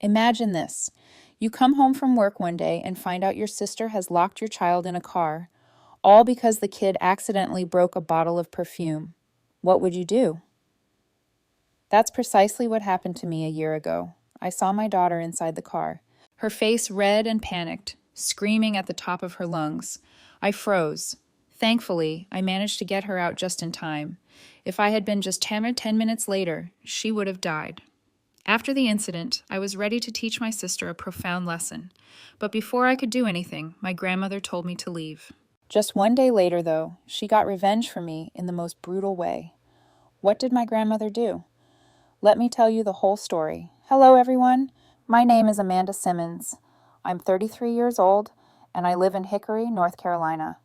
Imagine this. You come home from work one day and find out your sister has locked your child in a car, all because the kid accidentally broke a bottle of perfume. What would you do? That's precisely what happened to me a year ago. I saw my daughter inside the car, her face red and panicked, screaming at the top of her lungs. I froze. Thankfully, I managed to get her out just in time. If I had been just 10 or 10 minutes later, she would have died. After the incident, I was ready to teach my sister a profound lesson. But before I could do anything, my grandmother told me to leave. Just one day later, though, she got revenge for me in the most brutal way. What did my grandmother do? Let me tell you the whole story. Hello, everyone. My name is Amanda Simmons. I'm 33 years old, and I live in Hickory, North Carolina.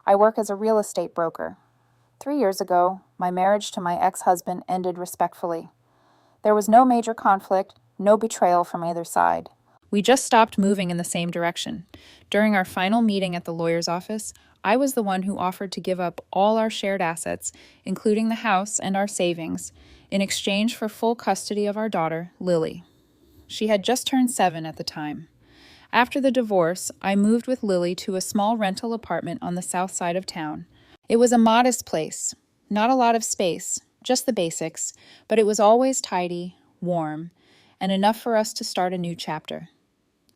I work as a real estate broker. 3 years ago, my marriage to my ex-husband ended respectfully. There was no major conflict, no betrayal from either side. We just stopped moving in the same direction. During our final meeting at the lawyer's office, I was the one who offered to give up all our shared assets, including the house and our savings, in exchange for full custody of our daughter, Lily. She had just turned 7 at the time. After the divorce, I moved with Lily to a small rental apartment on the south side of town. It was a modest place, not a lot of space, just the basics, but it was always tidy, warm, and enough for us to start a new chapter.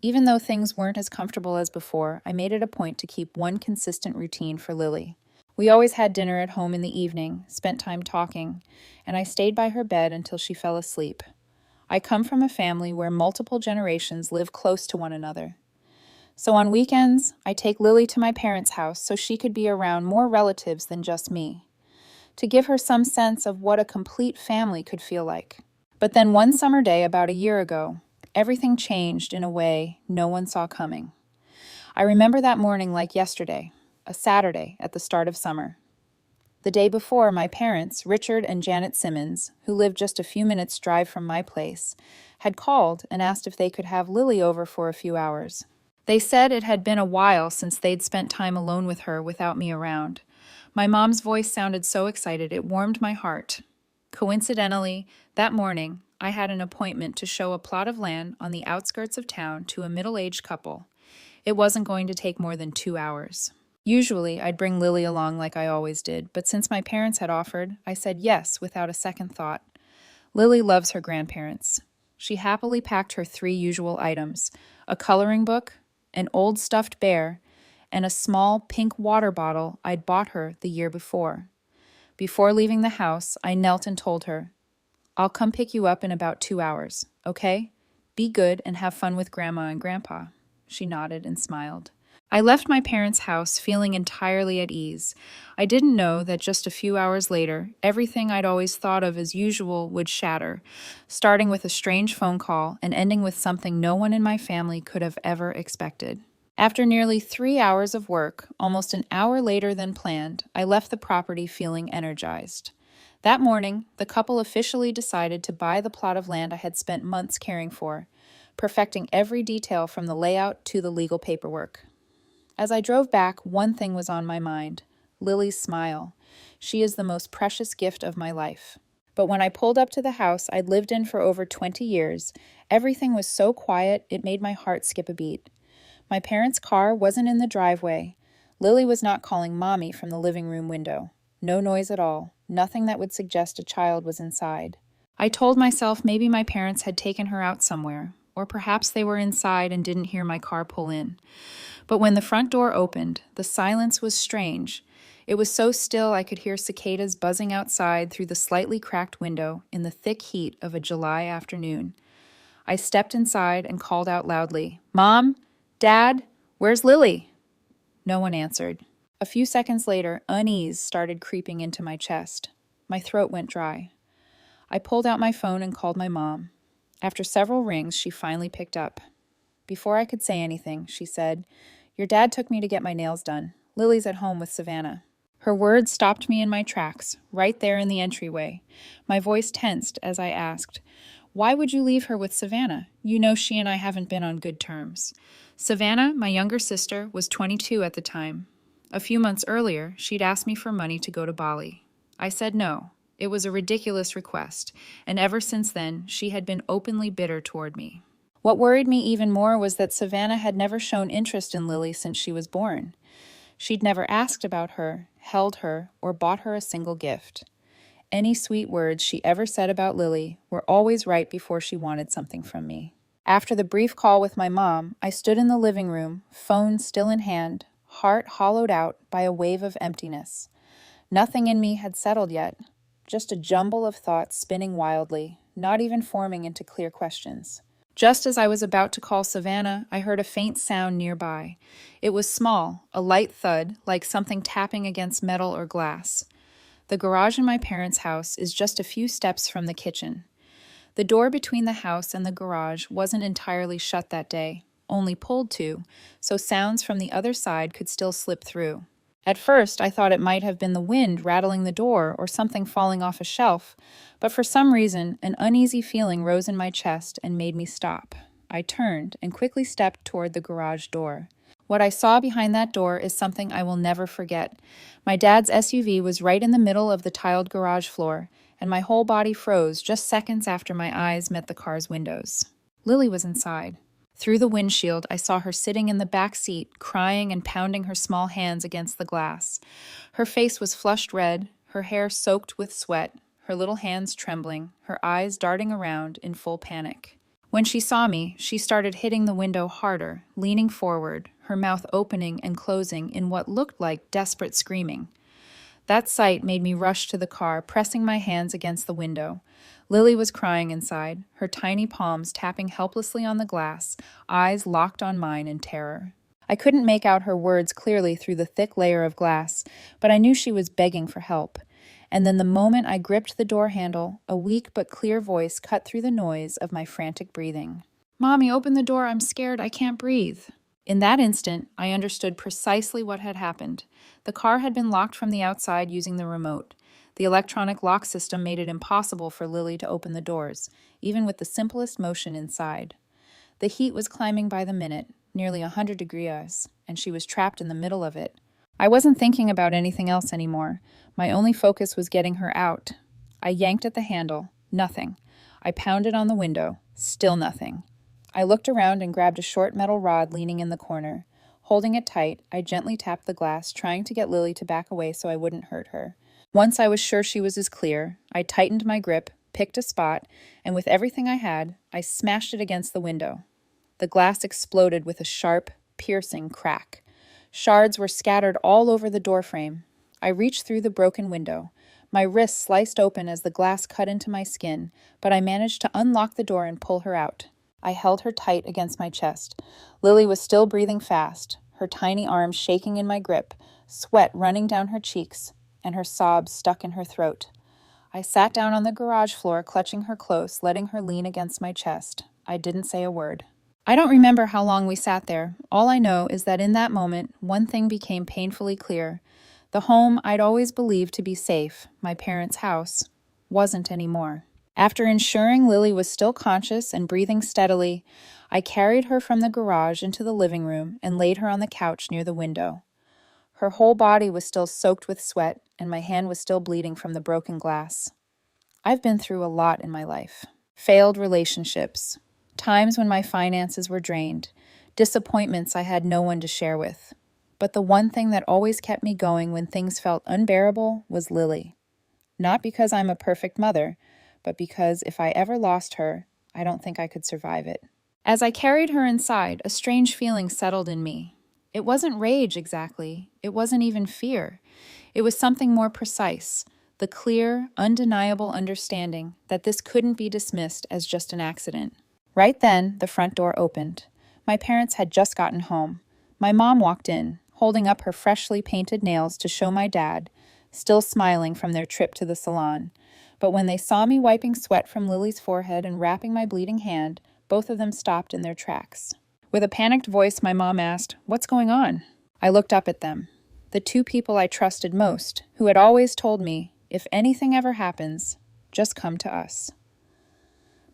Even though things weren't as comfortable as before, I made it a point to keep one consistent routine for Lily. We always had dinner at home in the evening, spent time talking, and I stayed by her bed until she fell asleep. I come from a family where multiple generations live close to one another. So on weekends, I take Lily to my parents' house so she could be around more relatives than just me, to give her some sense of what a complete family could feel like. But then one summer day about a year ago, everything changed in a way no one saw coming. I remember that morning like yesterday, a Saturday at the start of summer. The day before, my parents, Richard and Janet Simmons, who lived just a few minutes' drive from my place, had called and asked if they could have Lily over for a few hours. They said it had been a while since they'd spent time alone with her without me around. My mom's voice sounded so excited it warmed my heart. Coincidentally, that morning, I had an appointment to show a plot of land on the outskirts of town to a middle-aged couple. It wasn't going to take more than 2 hours. Usually, I'd bring Lily along like I always did, but since my parents had offered, I said yes without a second thought. Lily loves her grandparents. She happily packed her 3 usual items: a coloring book, an old stuffed bear, and a small pink water bottle I'd bought her the year before. Before leaving the house, I knelt and told her, "I'll come pick you up in about 2 hours, okay? Be good and have fun with Grandma and Grandpa." She nodded and smiled. I left my parents' house feeling entirely at ease. I didn't know that just a few hours later, everything I'd always thought of as usual would shatter, starting with a strange phone call and ending with something no one in my family could have ever expected. After nearly 3 hours of work, almost an hour later than planned, I left the property feeling energized. That morning, the couple officially decided to buy the plot of land I had spent months caring for, perfecting every detail from the layout to the legal paperwork. As I drove back, one thing was on my mind: Lily's smile. She is the most precious gift of my life. But when I pulled up to the house I'd lived in for over 20 years, everything was so quiet it made my heart skip a beat. My parents' car wasn't in the driveway. Lily was not calling Mommy from the living room window. No noise at all, nothing that would suggest a child was inside. I told myself maybe my parents had taken her out somewhere, or perhaps they were inside and didn't hear my car pull in. But when the front door opened, the silence was strange. It was so still I could hear cicadas buzzing outside through the slightly cracked window in the thick heat of a July afternoon. I stepped inside and called out loudly, "Mom? Dad? Where's Lily?" No one answered. A few seconds later, unease started creeping into my chest. My throat went dry. I pulled out my phone and called my mom. After several rings, she finally picked up. Before I could say anything, she said, "Your dad took me to get my nails done. Lily's at home with Savannah." Her words stopped me in my tracks, right there in the entryway. My voice tensed as I asked, "Why would you leave her with Savannah? You know she and I haven't been on good terms." Savannah, my younger sister, was 22 at the time. A few months earlier, she'd asked me for money to go to Bali. I said no. It was a ridiculous request, and ever since then, she had been openly bitter toward me. What worried me even more was that Savannah had never shown interest in Lily since she was born. She'd never asked about her, held her, or bought her a single gift. Any sweet words she ever said about Lily were always right before she wanted something from me. After the brief call with my mom, I stood in the living room, phone still in hand, heart hollowed out by a wave of emptiness. Nothing in me had settled yet, just a jumble of thoughts spinning wildly, not even forming into clear questions. Just as I was about to call Savannah, I heard a faint sound nearby. It was small, a light thud, like something tapping against metal or glass. The garage in my parents' house is just a few steps from the kitchen. The door between the house and the garage wasn't entirely shut that day, only pulled to, so sounds from the other side could still slip through. At first, I thought it might have been the wind rattling the door or something falling off a shelf, but for some reason, an uneasy feeling rose in my chest and made me stop. I turned and quickly stepped toward the garage door. What I saw behind that door is something I will never forget. My dad's SUV was right in the middle of the tiled garage floor, and my whole body froze just seconds after my eyes met the car's windows. Lily was inside. Through the windshield, I saw her sitting in the back seat, crying and pounding her small hands against the glass. Her face was flushed red, her hair soaked with sweat, her little hands trembling, her eyes darting around in full panic. When she saw me, she started hitting the window harder, leaning forward, her mouth opening and closing in what looked like desperate screaming. That sight made me rush to the car, pressing my hands against the window. Lily was crying inside, her tiny palms tapping helplessly on the glass, eyes locked on mine in terror. I couldn't make out her words clearly through the thick layer of glass, but I knew she was begging for help. And then the moment I gripped the door handle, a weak but clear voice cut through the noise of my frantic breathing. "Mommy, open the door, I'm scared, I can't breathe." In that instant, I understood precisely what had happened. The car had been locked from the outside using the remote. The electronic lock system made it impossible for Lily to open the doors, even with the simplest motion inside. The heat was climbing by the minute, nearly 100 degrees, and she was trapped in the middle of it. I wasn't thinking about anything else anymore. My only focus was getting her out. I yanked at the handle. Nothing. I pounded on the window. Still nothing. I looked around and grabbed a short metal rod leaning in the corner. Holding it tight, I gently tapped the glass, trying to get Lily to back away so I wouldn't hurt her. Once I was sure she was as clear, I tightened my grip, picked a spot, and with everything I had, I smashed it against the window. The glass exploded with a sharp, piercing crack. Shards were scattered all over the doorframe. I reached through the broken window. My wrist sliced open as the glass cut into my skin, but I managed to unlock the door and pull her out. I held her tight against my chest. Lily was still breathing fast, her tiny arms shaking in my grip, sweat running down her cheeks, and her sobs stuck in her throat. I sat down on the garage floor, clutching her close, letting her lean against my chest. I didn't say a word. I don't remember how long we sat there. All I know is that in that moment, one thing became painfully clear. The home I'd always believed to be safe, my parents' house, wasn't anymore. After ensuring Lily was still conscious and breathing steadily, I carried her from the garage into the living room and laid her on the couch near the window. Her whole body was still soaked with sweat, and my hand was still bleeding from the broken glass. I've been through a lot in my life. Failed relationships, times when my finances were drained, disappointments I had no one to share with. But the one thing that always kept me going when things felt unbearable was Lily. Not because I'm a perfect mother, but because if I ever lost her, I don't think I could survive it. As I carried her inside, a strange feeling settled in me. It wasn't rage exactly. It wasn't even fear. It was something more precise, the clear, undeniable understanding that this couldn't be dismissed as just an accident. Right then, the front door opened. My parents had just gotten home. My mom walked in, holding up her freshly painted nails to show my dad, still smiling from their trip to the salon. But when they saw me wiping sweat from Lily's forehead and wrapping my bleeding hand, both of them stopped in their tracks. With a panicked voice, my mom asked, "What's going on?" I looked up at them, the two people I trusted most, who had always told me, if anything ever happens, just come to us.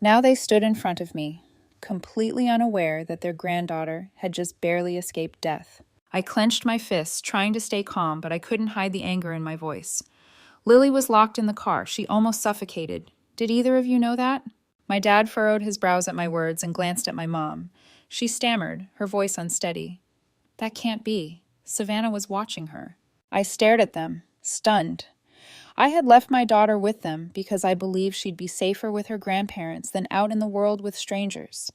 Now they stood in front of me, completely unaware that their granddaughter had just barely escaped death. I clenched my fists, trying to stay calm, but I couldn't hide the anger in my voice. Lily was locked in the car. She almost suffocated. Did either of you know that? My dad furrowed his brows at my words and glanced at my mom. She stammered, her voice unsteady. That can't be. Savannah was watching her. I stared at them, stunned. I had left my daughter with them because I believed she'd be safer with her grandparents than out in the world with strangers.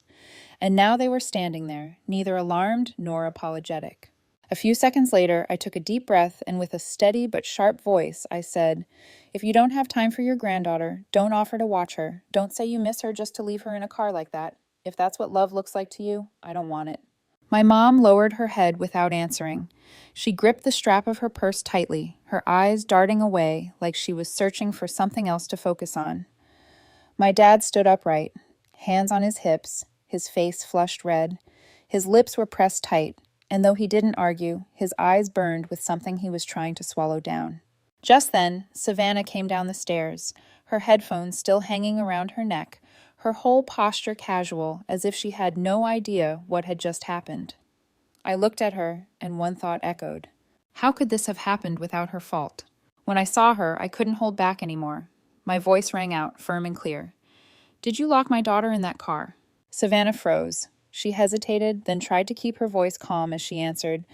And now they were standing there, neither alarmed nor apologetic. A few seconds later, I took a deep breath and with a steady but sharp voice, I said, "If you don't have time for your granddaughter, don't offer to watch her. Don't say you miss her just to leave her in a car like that. If that's what love looks like to you, I don't want it." My mom lowered her head without answering. She gripped the strap of her purse tightly, her eyes darting away like she was searching for something else to focus on. My dad stood upright, hands on his hips, his face flushed red. His lips were pressed tight, and though he didn't argue, his eyes burned with something he was trying to swallow down. Just then, Savannah came down the stairs, her headphones still hanging around her neck, her whole posture casual, as if she had no idea what had just happened. I looked at her, and one thought echoed. How could this have happened without her fault? When I saw her, I couldn't hold back anymore. My voice rang out, firm and clear. "Did you lock my daughter in that car?" Savannah froze. She hesitated, then tried to keep her voice calm as she answered,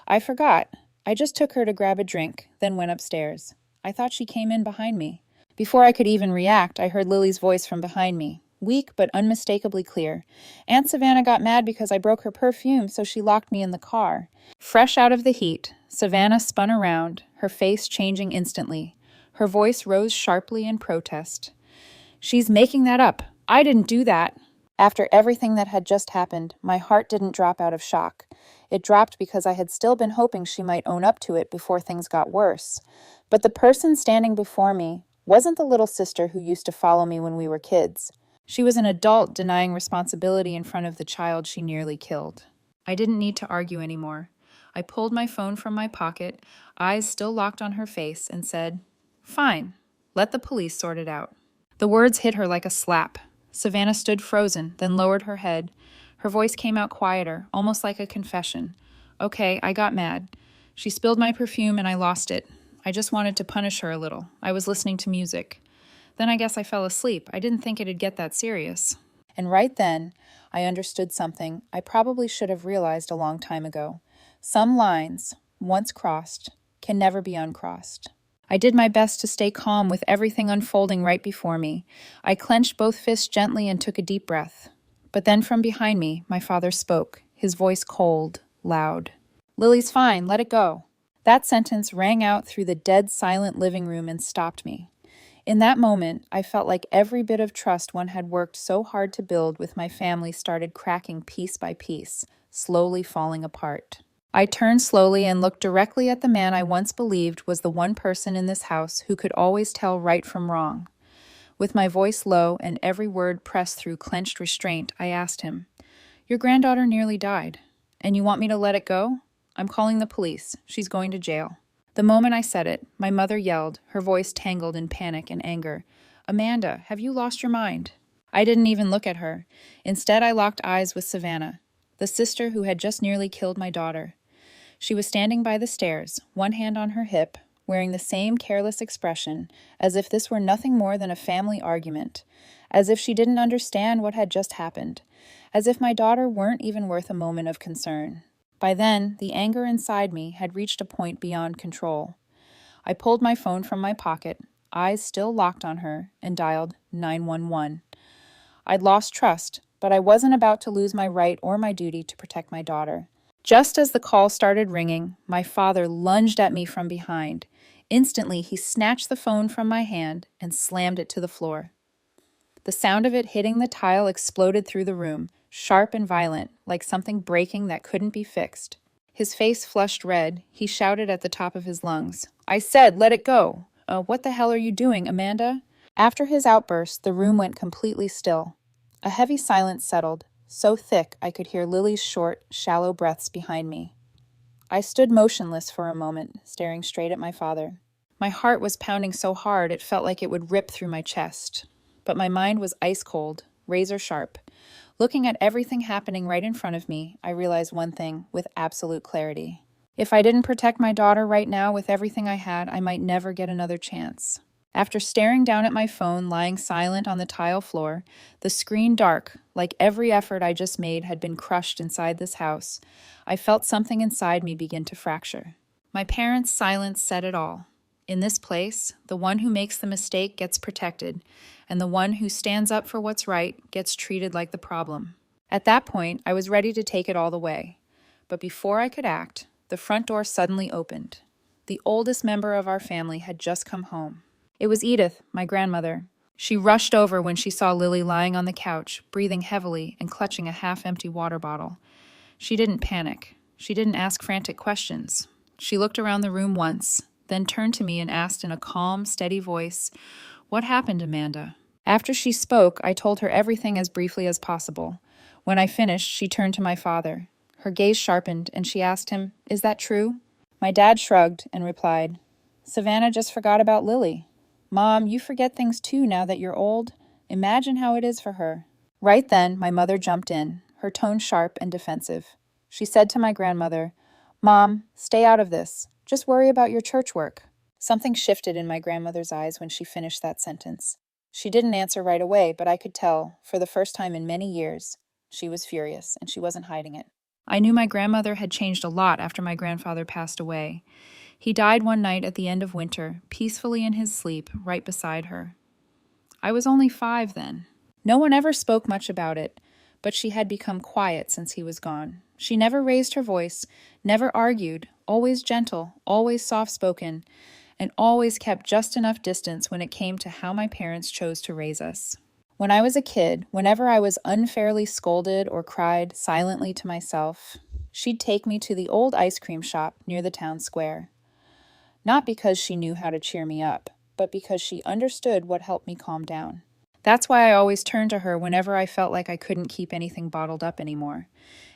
"I forgot. I just took her to grab a drink, then went upstairs. I thought she came in behind me." Before I could even react, I heard Lily's voice from behind me, weak but unmistakably clear. "Aunt Savannah got mad because I broke her perfume, so she locked me in the car." Fresh out of the heat, Savannah spun around, her face changing instantly. Her voice rose sharply in protest. "She's making that up. I didn't do that." After everything that had just happened, my heart didn't drop out of shock. It dropped because I had still been hoping she might own up to it before things got worse. But the person standing before me wasn't the little sister who used to follow me when we were kids. She was an adult denying responsibility in front of the child she nearly killed. I didn't need to argue anymore. I pulled my phone from my pocket, eyes still locked on her face, and said, "Fine, let the police sort it out." The words hit her like a slap. Savannah stood frozen, then lowered her head. Her voice came out quieter, almost like a confession. "Okay, I got mad. She spilled my perfume and I lost it. I just wanted to punish her a little. I was listening to music. Then I guess I fell asleep. I didn't think it'd get that serious." And right then, I understood something I probably should have realized a long time ago. Some lines, once crossed, can never be uncrossed. I did my best to stay calm with everything unfolding right before me. I clenched both fists gently and took a deep breath. But then from behind me, my father spoke, his voice cold, loud. "Lily's fine, let it go." That sentence rang out through the dead silent living room and stopped me. In that moment, I felt like every bit of trust one had worked so hard to build with my family started cracking piece by piece, slowly falling apart. I turned slowly and looked directly at the man I once believed was the one person in this house who could always tell right from wrong. With my voice low and every word pressed through clenched restraint, I asked him, "Your granddaughter nearly died, and you want me to let it go? I'm calling the police. She's going to jail." The moment I said it, my mother yelled, her voice tangled in panic and anger, "Amanda, have you lost your mind?" I didn't even look at her. Instead, I locked eyes with Savannah, the sister who had just nearly killed my daughter. She was standing by the stairs, one hand on her hip, wearing the same careless expression, as if this were nothing more than a family argument, as if she didn't understand what had just happened, as if my daughter weren't even worth a moment of concern. By then, the anger inside me had reached a point beyond control. I pulled my phone from my pocket, eyes still locked on her, and dialed 911. I'd lost trust, but I wasn't about to lose my right or my duty to protect my daughter. Just as the call started ringing, my father lunged at me from behind. Instantly, he snatched the phone from my hand and slammed it to the floor. The sound of it hitting the tile exploded through the room, sharp and violent, like something breaking that couldn't be fixed. His face flushed red. He shouted at the top of his lungs, "I said, let it go! What the hell are you doing, Amanda?" After his outburst, the room went completely still. A heavy silence settled, so thick I could hear Lily's short, shallow breaths behind me. I stood motionless for a moment, staring straight at my father. My heart was pounding so hard it felt like it would rip through my chest. But my mind was ice cold, razor sharp. Looking at everything happening right in front of me, I realized one thing with absolute clarity. If I didn't protect my daughter right now with everything I had, I might never get another chance. After staring down at my phone lying silent on the tile floor, the screen dark, like every effort I just made had been crushed inside this house, I felt something inside me begin to fracture. My parents' silence said it all. In this place, the one who makes the mistake gets protected, and the one who stands up for what's right gets treated like the problem. At that point, I was ready to take it all the way. But before I could act, the front door suddenly opened. The oldest member of our family had just come home. It was Edith, my grandmother. She rushed over when she saw Lily lying on the couch, breathing heavily and clutching a half-empty water bottle. She didn't panic. She didn't ask frantic questions. She looked around the room once, then turned to me and asked in a calm, steady voice, "What happened, Amanda?" After she spoke, I told her everything as briefly as possible. When I finished, she turned to my father. Her gaze sharpened, and she asked him, "Is that true?" My dad shrugged and replied, "Savannah just forgot about Lily. Mom, you forget things too now that you're old. Imagine how it is for her." Right then, my mother jumped in, her tone sharp and defensive. She said to my grandmother, "Mom, stay out of this. Just worry about your church work." Something shifted in my grandmother's eyes when she finished that sentence. She didn't answer right away, but I could tell, for the first time in many years, she was furious, and she wasn't hiding it. I knew my grandmother had changed a lot after my grandfather passed away. He died one night at the end of winter, peacefully in his sleep, right beside her. I was only 5 then. No one ever spoke much about it, but she had become quiet since he was gone. She never raised her voice, never argued, always gentle, always soft-spoken, and always kept just enough distance when it came to how my parents chose to raise us. When I was a kid, whenever I was unfairly scolded or cried silently to myself, she'd take me to the old ice cream shop near the town square. Not because she knew how to cheer me up, but because she understood what helped me calm down. That's why I always turned to her whenever I felt like I couldn't keep anything bottled up anymore.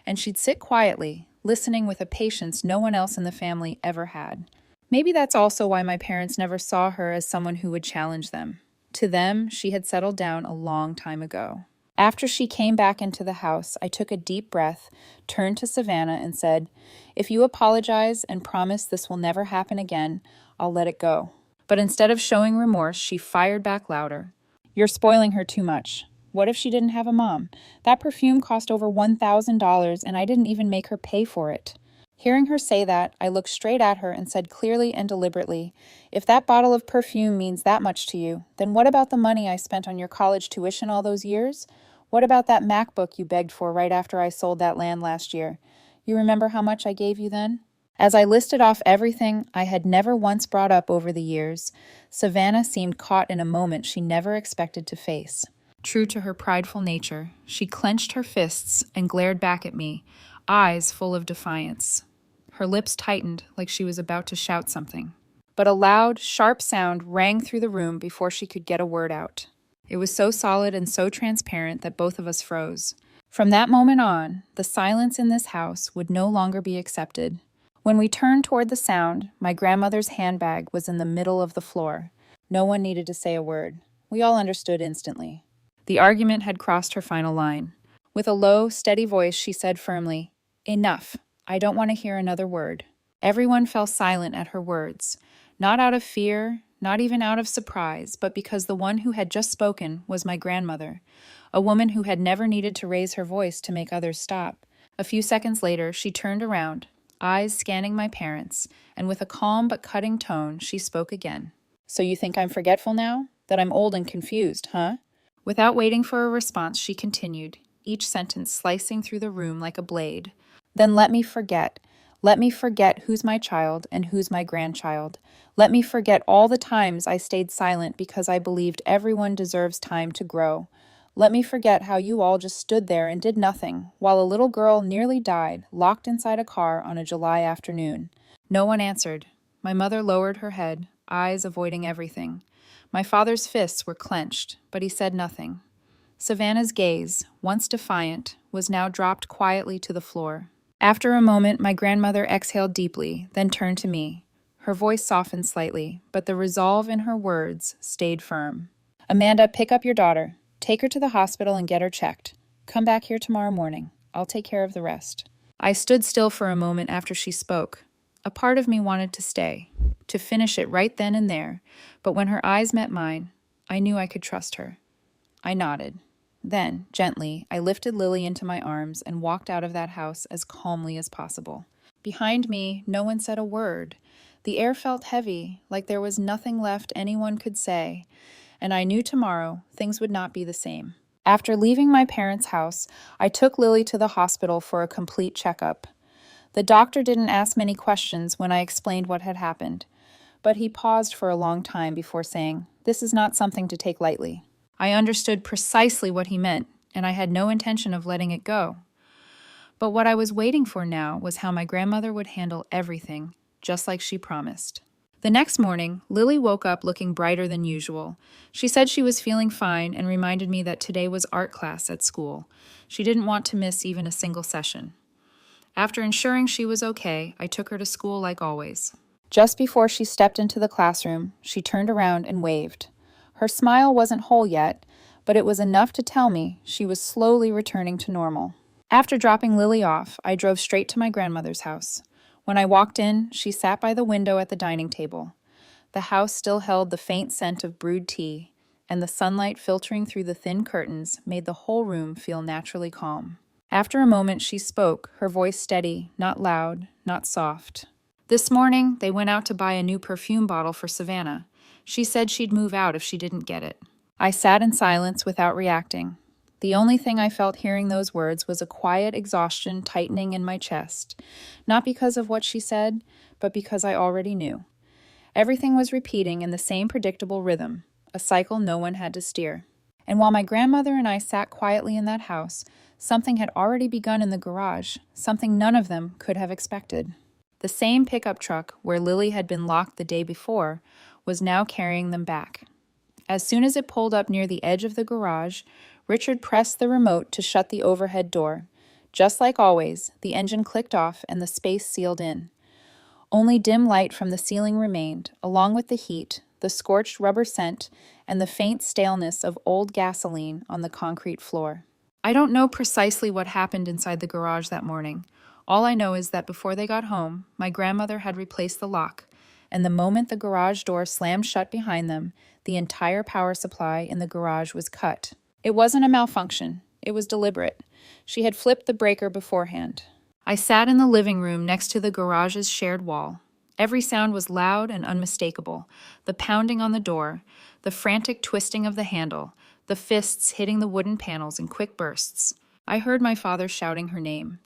And she'd sit quietly, listening with a patience no one else in the family ever had. Maybe that's also why my parents never saw her as someone who would challenge them. To them, she had settled down a long time ago. After she came back into the house, I took a deep breath, turned to Savannah, and said, "If you apologize and promise this will never happen again, I'll let it go." But instead of showing remorse, she fired back louder. "You're spoiling her too much. What if she didn't have a mom? That perfume cost over $1,000, and I didn't even make her pay for it." Hearing her say that, I looked straight at her and said clearly and deliberately, "If that bottle of perfume means that much to you, then what about the money I spent on your college tuition all those years? What about that MacBook you begged for right after I sold that land last year? You remember how much I gave you then?" As I listed off everything I had never once brought up over the years, Savannah seemed caught in a moment she never expected to face. True to her prideful nature, she clenched her fists and glared back at me, eyes full of defiance. Her lips tightened like she was about to shout something. But a loud, sharp sound rang through the room before she could get a word out. It was so solid and so transparent that both of us froze. From that moment on, the silence in this house would no longer be accepted. When we turned toward the sound, my grandmother's handbag was in the middle of the floor. No one needed to say a word. We all understood instantly. The argument had crossed her final line. With a low, steady voice, she said firmly, "Enough. I don't want to hear another word." Everyone fell silent at her words, not out of fear, not even out of surprise, but because the one who had just spoken was my grandmother, a woman who had never needed to raise her voice to make others stop. A few seconds later, she turned around, eyes scanning my parents, and with a calm but cutting tone, she spoke again. "So you think I'm forgetful now? That I'm old and confused, huh?" Without waiting for a response, she continued, each sentence slicing through the room like a blade. "Then let me forget. Let me forget who's my child and who's my grandchild. Let me forget all the times I stayed silent because I believed everyone deserves time to grow. Let me forget how you all just stood there and did nothing, while a little girl nearly died, locked inside a car on a July afternoon." No one answered. My mother lowered her head, eyes avoiding everything. My father's fists were clenched, but he said nothing. Savannah's gaze, once defiant, was now dropped quietly to the floor. After a moment, my grandmother exhaled deeply, then turned to me. Her voice softened slightly, but the resolve in her words stayed firm. "Amanda, pick up your daughter. Take her to the hospital and get her checked. Come back here tomorrow morning. I'll take care of the rest." I stood still for a moment after she spoke. A part of me wanted to stay. to finish it right then and there, but when her eyes met mine, I knew I could trust her. I nodded. Then, gently, I lifted Lily into my arms and walked out of that house as calmly as possible. Behind me, no one said a word. The air felt heavy, like there was nothing left anyone could say, and I knew tomorrow things would not be the same. After leaving my parents' house, I took Lily to the hospital for a complete checkup. The doctor didn't ask many questions when I explained what had happened, but he paused for a long time before saying, "This is not something to take lightly." I understood precisely what he meant, and I had no intention of letting it go. But what I was waiting for now was how my grandmother would handle everything, just like she promised. The next morning, Lily woke up looking brighter than usual. She said she was feeling fine and reminded me that today was art class at school. She didn't want to miss even a single session. After ensuring she was okay, I took her to school like always. Just before she stepped into the classroom, she turned around and waved. Her smile wasn't whole yet, but it was enough to tell me she was slowly returning to normal. After dropping Lily off, I drove straight to my grandmother's house. When I walked in, she sat by the window at the dining table. The house still held the faint scent of brewed tea, and the sunlight filtering through the thin curtains made the whole room feel naturally calm. After a moment, she spoke, her voice steady, not loud, not soft. This morning, they went out to buy a new perfume bottle for Savannah. She said she'd move out if she didn't get it. I sat in silence without reacting. The only thing I felt hearing those words was a quiet exhaustion tightening in my chest, not because of what she said, but because I already knew. Everything was repeating in the same predictable rhythm, a cycle no one had to steer. And while my grandmother and I sat quietly in that house, something had already begun in the garage, something none of them could have expected. The same pickup truck where Lily had been locked the day before was now carrying them back. As soon as it pulled up near the edge of the garage, Richard pressed the remote to shut the overhead door. Just like always, the engine clicked off and the space sealed in. Only dim light from the ceiling remained, along with the heat, the scorched rubber scent, and the faint staleness of old gasoline on the concrete floor. I don't know precisely what happened inside the garage that morning. All I know is that before they got home, my grandmother had replaced the lock, and the moment the garage door slammed shut behind them, the entire power supply in the garage was cut. It wasn't a malfunction. It was deliberate. She had flipped the breaker beforehand. I sat in the living room next to the garage's shared wall. Every sound was loud and unmistakable. The pounding on the door, the frantic twisting of the handle, the fists hitting the wooden panels in quick bursts. I heard my father shouting her name.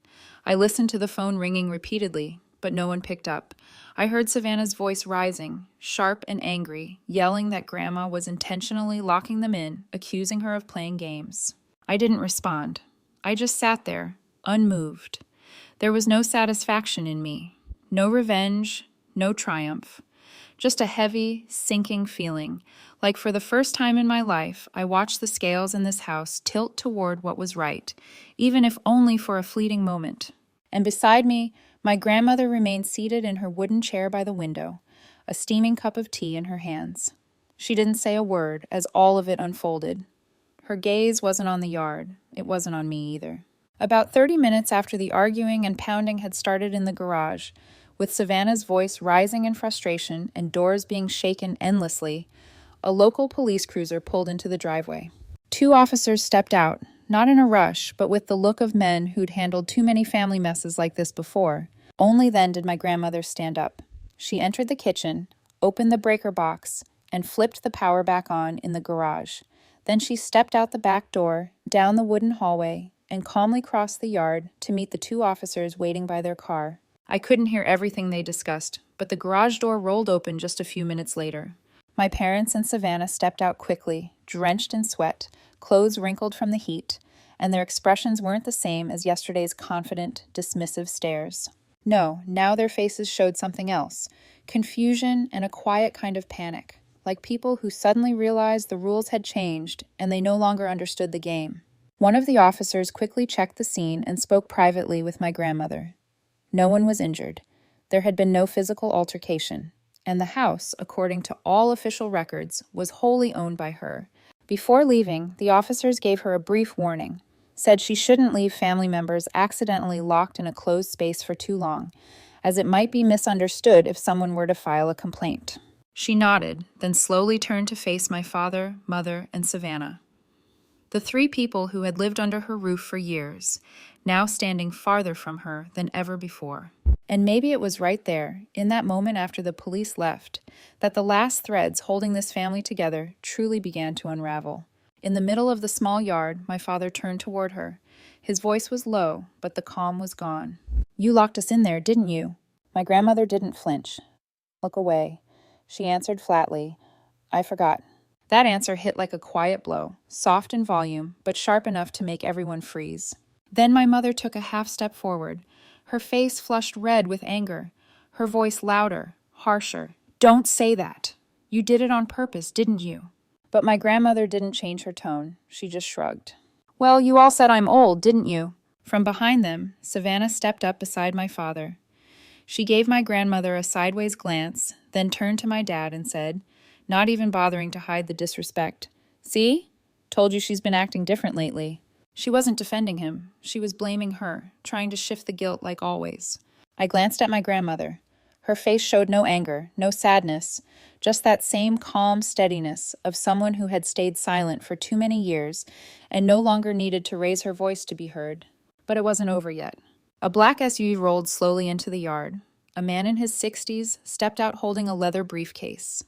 I listened to the phone ringing repeatedly, but no one picked up. I heard Savannah's voice rising, sharp and angry, yelling that Grandma was intentionally locking them in, accusing her of playing games. I didn't respond. I just sat there, unmoved. There was no satisfaction in me, no revenge, no triumph. Just a heavy, sinking feeling, like for the first time in my life, I watched the scales in this house tilt toward what was right, even if only for a fleeting moment. And beside me, my grandmother remained seated in her wooden chair by the window, a steaming cup of tea in her hands. She didn't say a word as all of it unfolded. Her gaze wasn't on the yard. It wasn't on me either. About 30 minutes after the arguing and pounding had started in the garage, with Savannah's voice rising in frustration and doors being shaken endlessly, a local police cruiser pulled into the driveway. 2 officers stepped out, not in a rush, but with the look of men who'd handled too many family messes like this before. Only then did my grandmother stand up. She entered the kitchen, opened the breaker box, and flipped the power back on in the garage. Then she stepped out the back door, down the wooden hallway, and calmly crossed the yard to meet the 2 officers waiting by their car. I couldn't hear everything they discussed, but the garage door rolled open just a few minutes later. My parents and Savannah stepped out quickly, drenched in sweat, clothes wrinkled from the heat, and their expressions weren't the same as yesterday's confident, dismissive stares. No, now their faces showed something else, confusion and a quiet kind of panic, like people who suddenly realized the rules had changed and they no longer understood the game. One of the officers quickly checked the scene and spoke privately with my grandmother. No one was injured. There had been no physical altercation, and the house, according to all official records, was wholly owned by her. Before leaving, the officers gave her a brief warning, said she shouldn't leave family members accidentally locked in a closed space for too long, as it might be misunderstood if someone were to file a complaint. She nodded, then slowly turned to face my father, mother, and Savannah. The three people who had lived under her roof for years, now standing farther from her than ever before. And maybe it was right there, in that moment after the police left, that the last threads holding this family together truly began to unravel. In the middle of the small yard, my father turned toward her. His voice was low, but the calm was gone. "You locked us in there, didn't you?" My grandmother didn't flinch. "Look away," she answered flatly. "I forgot." That answer hit like a quiet blow, soft in volume, but sharp enough to make everyone freeze. Then my mother took a half step forward. Her face flushed red with anger, her voice louder, harsher. "Don't say that. You did it on purpose, didn't you?" But my grandmother didn't change her tone. She just shrugged. "Well, you all said I'm old, didn't you?" From behind them, Savannah stepped up beside my father. She gave my grandmother a sideways glance, then turned to my dad and said, not even bothering to hide the disrespect, "See? Told you she's been acting different lately." She wasn't defending him. She was blaming her, trying to shift the guilt like always. I glanced at my grandmother. Her face showed no anger, no sadness, just that same calm steadiness of someone who had stayed silent for too many years and no longer needed to raise her voice to be heard. But it wasn't over yet. A black SUV rolled slowly into the yard. A man in his 60s stepped out holding a leather briefcase.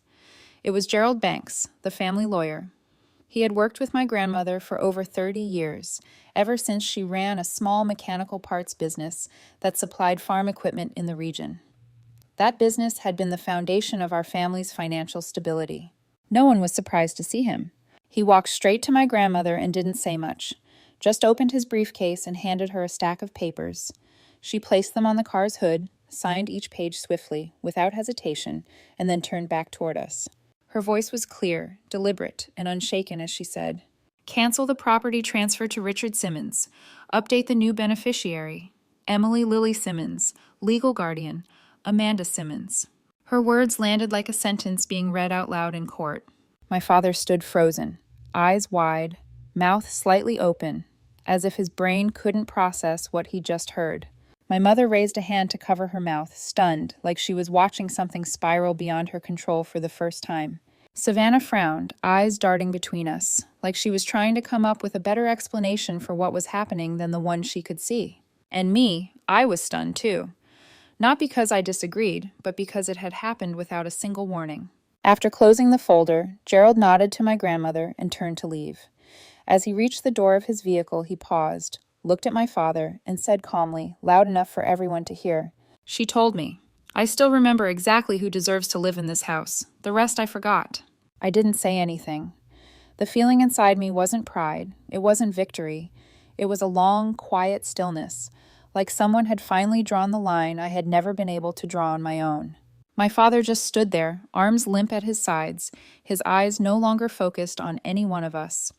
It was Gerald Banks, the family lawyer. He had worked with my grandmother for over 30 years, ever since she ran a small mechanical parts business that supplied farm equipment in the region. That business had been the foundation of our family's financial stability. No one was surprised to see him. He walked straight to my grandmother and didn't say much, just opened his briefcase and handed her a stack of papers. She placed them on the car's hood, signed each page swiftly, without hesitation, and then turned back toward us. Her voice was clear, deliberate, and unshaken as she said, "Cancel the property transfer to Richard Simmons. Update the new beneficiary. Emily Lily Simmons, legal guardian, Amanda Simmons." Her words landed like a sentence being read out loud in court. My father stood frozen, eyes wide, mouth slightly open, as if his brain couldn't process what he just heard. My mother raised a hand to cover her mouth, stunned, like she was watching something spiral beyond her control for the first time. Savannah frowned, eyes darting between us, like she was trying to come up with a better explanation for what was happening than the one she could see. And me, I was stunned too. Not because I disagreed, but because it had happened without a single warning. After closing the folder, Gerald nodded to my grandmother and turned to leave. As he reached the door of his vehicle, he paused, looked at my father, and said calmly, loud enough for everyone to hear, "She told me. I still remember exactly who deserves to live in this house. The rest I forgot." I didn't say anything. The feeling inside me wasn't pride. It wasn't victory. It was a long, quiet stillness, like someone had finally drawn the line I had never been able to draw on my own. My father just stood there, arms limp at his sides, his eyes no longer focused on any one of us.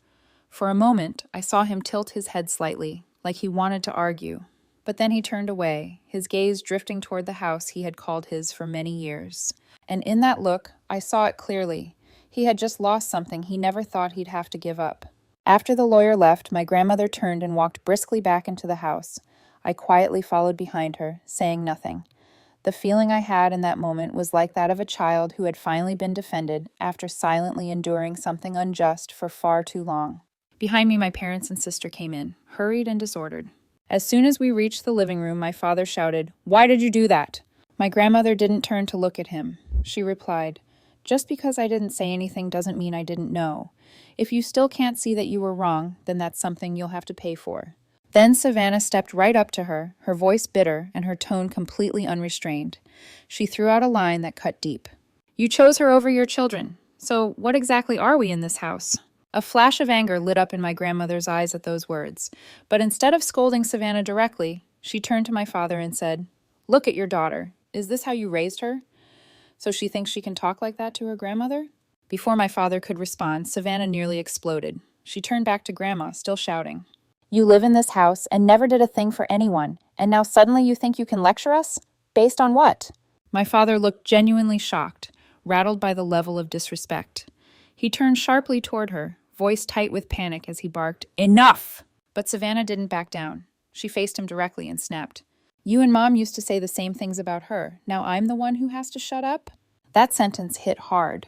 For a moment, I saw him tilt his head slightly, like he wanted to argue. But then he turned away, his gaze drifting toward the house he had called his for many years. And in that look, I saw it clearly. He had just lost something he never thought he'd have to give up. After the lawyer left, my grandmother turned and walked briskly back into the house. I quietly followed behind her, saying nothing. The feeling I had in that moment was like that of a child who had finally been defended after silently enduring something unjust for far too long. Behind me, my parents and sister came in, hurried and disordered. As soon as we reached the living room, my father shouted, "Why did you do that?" My grandmother didn't turn to look at him. She replied, "Just because I didn't say anything doesn't mean I didn't know. If you still can't see that you were wrong, then that's something you'll have to pay for." Then Savannah stepped right up to her, her voice bitter and her tone completely unrestrained. She threw out a line that cut deep. "You chose her over your children. So what exactly are we in this house?" A flash of anger lit up in my grandmother's eyes at those words, but instead of scolding Savannah directly, she turned to my father and said, "Look at your daughter. Is this how you raised her? So she thinks she can talk like that to her grandmother?" Before my father could respond, Savannah nearly exploded. She turned back to Grandma, still shouting, "You live in this house and never did a thing for anyone, and now suddenly you think you can lecture us? Based on what?" My father looked genuinely shocked, rattled by the level of disrespect. He turned sharply toward her, voice tight with panic as he barked, "Enough!" But Savannah didn't back down. She faced him directly and snapped, You and Mom used to say the same things about her. Now I'm the one who has to shut up? That sentence hit hard.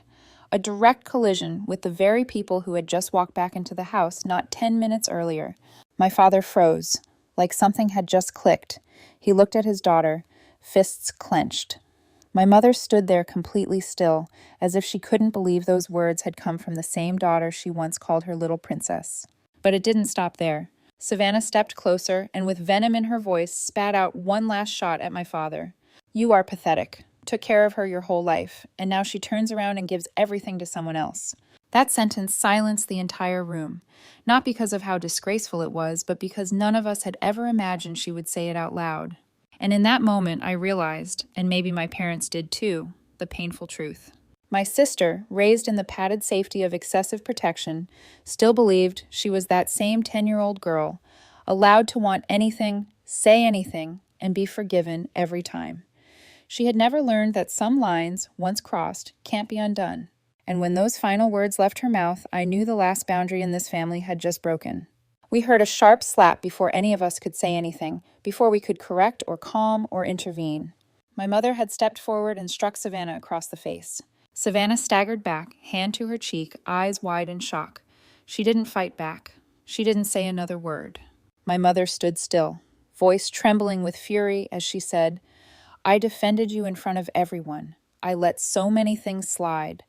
A direct collision with the very people who had just walked back into the house not 10 minutes earlier. My father froze, like something had just clicked. He looked at his daughter, fists clenched. My mother stood there completely still, as if she couldn't believe those words had come from the same daughter she once called her little princess. But it didn't stop there. Savannah stepped closer and with venom in her voice spat out one last shot at my father. You are pathetic. Took care of her your whole life, and now she turns around and gives everything to someone else. That sentence silenced the entire room, not because of how disgraceful it was, but because none of us had ever imagined she would say it out loud. And in that moment, I realized, and maybe my parents did too, the painful truth. My sister, raised in the padded safety of excessive protection, still believed she was that same 10-year-old girl, allowed to want anything, say anything, and be forgiven every time. She had never learned that some lines, once crossed, can't be undone. And when those final words left her mouth, I knew the last boundary in this family had just broken. We heard a sharp slap before any of us could say anything, before we could correct or calm or intervene. My mother had stepped forward and struck Savannah across the face. Savannah staggered back, hand to her cheek, eyes wide in shock. She didn't fight back. She didn't say another word. My mother stood still, voice trembling with fury as she said, I defended you in front of everyone. I let so many things slide.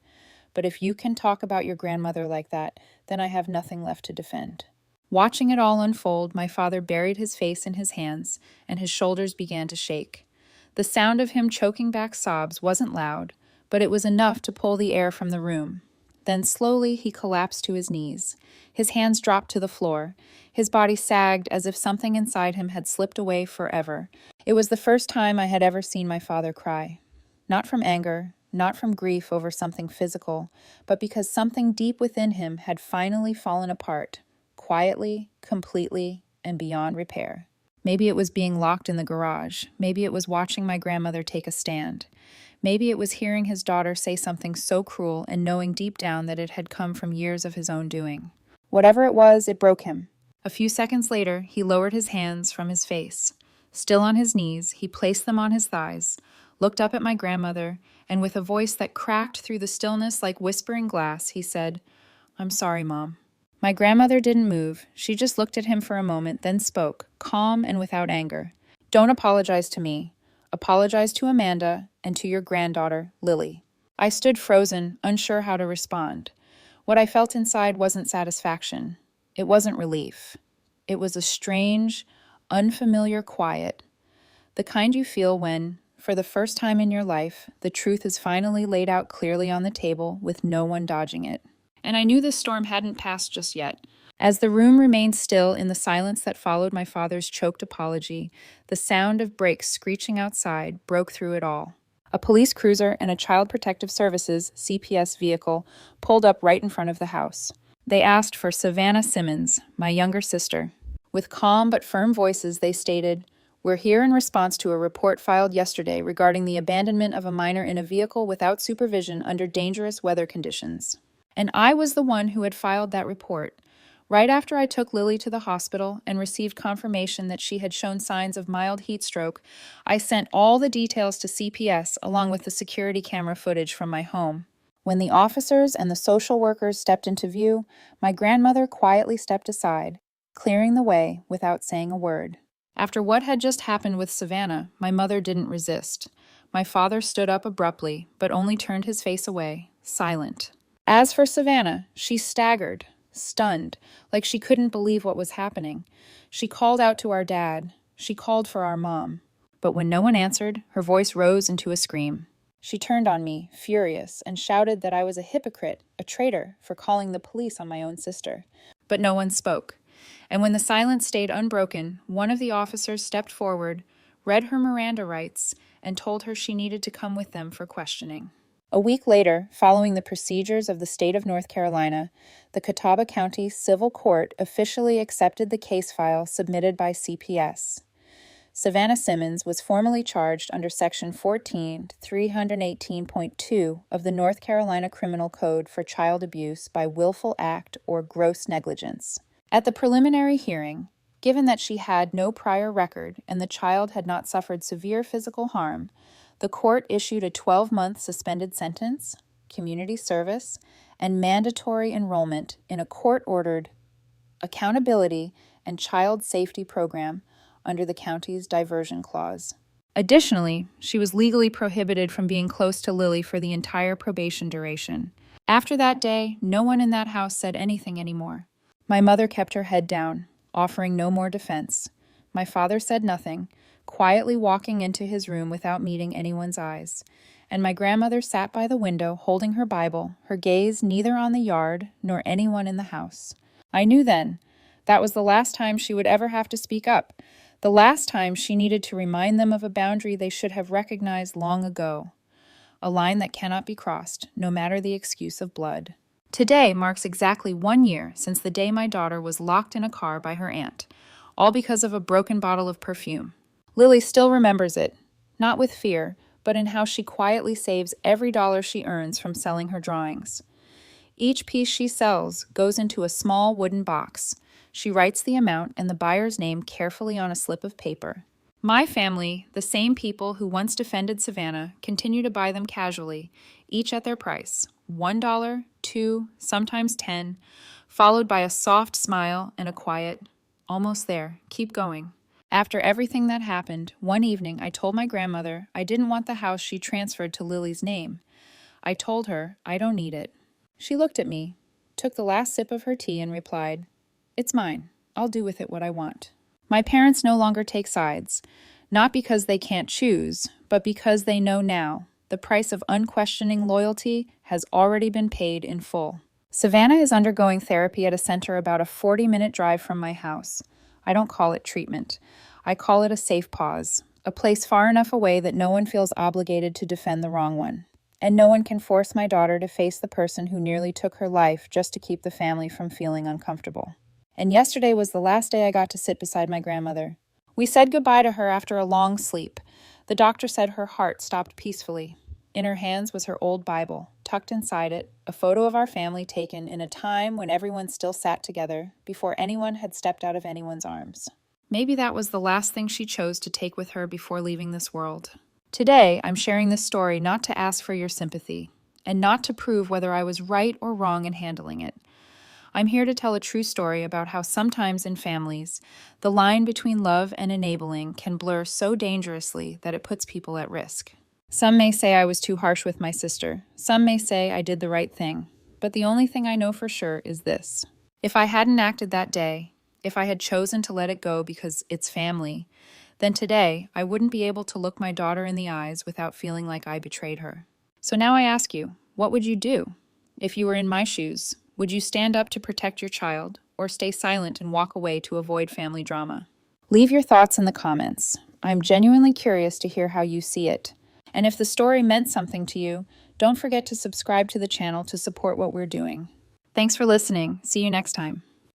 But if you can talk about your grandmother like that, then I have nothing left to defend. Watching it all unfold, my father buried his face in his hands, and his shoulders began to shake. The sound of him choking back sobs wasn't loud, but it was enough to pull the air from the room. Then slowly he collapsed to his knees. His hands dropped to the floor. His body sagged as if something inside him had slipped away forever. It was the first time I had ever seen my father cry. Not from anger, not from grief over something physical, but because something deep within him had finally fallen apart, quietly, completely, and beyond repair. Maybe it was being locked in the garage. Maybe it was watching my grandmother take a stand. Maybe it was hearing his daughter say something so cruel and knowing deep down that it had come from years of his own doing. Whatever it was, it broke him. A few seconds later, he lowered his hands from his face. Still on his knees, he placed them on his thighs, looked up at my grandmother, and with a voice that cracked through the stillness like whispering glass, he said, I'm sorry, Mom. My grandmother didn't move. She just looked at him for a moment, then spoke, calm and without anger. Don't apologize to me. Apologize to Amanda and to your granddaughter, Lily. I stood frozen, unsure how to respond. What I felt inside wasn't satisfaction. It wasn't relief. It was a strange, unfamiliar quiet. The kind you feel when, for the first time in your life, the truth is finally laid out clearly on the table with no one dodging it. And I knew this storm hadn't passed just yet. As the room remained still in the silence that followed my father's choked apology, the sound of brakes screeching outside broke through it all. A police cruiser and a Child Protective Services (CPS) vehicle pulled up right in front of the house. They asked for Savannah Simmons, my younger sister. With calm but firm voices, they stated, We're here in response to a report filed yesterday regarding the abandonment of a minor in a vehicle without supervision under dangerous weather conditions. And I was the one who had filed that report. Right after I took Lily to the hospital and received confirmation that she had shown signs of mild heat stroke, I sent all the details to CPS along with the security camera footage from my home. When the officers and the social workers stepped into view, my grandmother quietly stepped aside, clearing the way without saying a word. After what had just happened with Savannah, my mother didn't resist. My father stood up abruptly, but only turned his face away, silent. As for Savannah, she staggered, stunned, like she couldn't believe what was happening. She called out to our dad. She called for our mom. But when no one answered, her voice rose into a scream. She turned on me, furious, and shouted that I was a hypocrite, a traitor, for calling the police on my own sister. But no one spoke. And when the silence stayed unbroken, one of the officers stepped forward, read her Miranda rights, and told her she needed to come with them for questioning. A week later, following the procedures of the state of North Carolina, the Catawba County Civil Court officially accepted the case file submitted by CPS. Savannah Simmons was formally charged under Section 14-318.2 of the North Carolina Criminal Code for child abuse by willful act or gross negligence. At the preliminary hearing, Given that she had no prior record and the child had not suffered severe physical harm, the court issued a 12-month suspended sentence, community service, and mandatory enrollment in a court-ordered accountability and child safety program under the county's diversion clause. Additionally, she was legally prohibited from being close to Lily for the entire probation duration. After that day, no one in that house said anything anymore. My mother kept her head down, offering no more defense. My father said nothing, quietly walking into his room without meeting anyone's eyes. And my grandmother sat by the window holding her Bible, her gaze neither on the yard nor anyone in the house. I knew then that was the last time she would ever have to speak up, the last time she needed to remind them of a boundary they should have recognized long ago, a line that cannot be crossed, no matter the excuse of blood. Today marks exactly 1 year since the day my daughter was locked in a car by her aunt, all because of a broken bottle of perfume. Lily still remembers it, not with fear, but in how she quietly saves every dollar she earns from selling her drawings. Each piece she sells goes into a small wooden box. She writes the amount and the buyer's name carefully on a slip of paper. My family, the same people who once defended Savannah, continue to buy them casually, each at their price, $1, $2, sometimes $10, followed by a soft smile and a quiet, "Almost there, keep going." After everything that happened, one evening I told my grandmother I didn't want the house she transferred to Lily's name. I told her I don't need it. She looked at me, took the last sip of her tea, and replied, "It's mine. I'll do with it what I want." My parents no longer take sides, not because they can't choose, but because they know now the price of unquestioning loyalty has already been paid in full. Savannah is undergoing therapy at a center about a 40-minute drive from my house. I don't call it treatment. I call it a safe pause, a place far enough away that no one feels obligated to defend the wrong one. And no one can force my daughter to face the person who nearly took her life just to keep the family from feeling uncomfortable. And yesterday was the last day I got to sit beside my grandmother. We said goodbye to her after a long sleep. The doctor said her heart stopped peacefully. In her hands was her old Bible, tucked inside it, a photo of our family taken in a time when everyone still sat together, before anyone had stepped out of anyone's arms. Maybe that was the last thing she chose to take with her before leaving this world. Today, I'm sharing this story not to ask for your sympathy, and not to prove whether I was right or wrong in handling it. I'm here to tell a true story about how sometimes in families, the line between love and enabling can blur so dangerously that it puts people at risk. Some may say I was too harsh with my sister. Some may say I did the right thing. But the only thing I know for sure is this. If I hadn't acted that day, if I had chosen to let it go because it's family, then today I wouldn't be able to look my daughter in the eyes without feeling like I betrayed her. So now I ask you, what would you do? If you were in my shoes, would you stand up to protect your child, or stay silent and walk away to avoid family drama? Leave your thoughts in the comments. I'm genuinely curious to hear how you see it. And if the story meant something to you, don't forget to subscribe to the channel to support what we're doing. Thanks for listening. See you next time.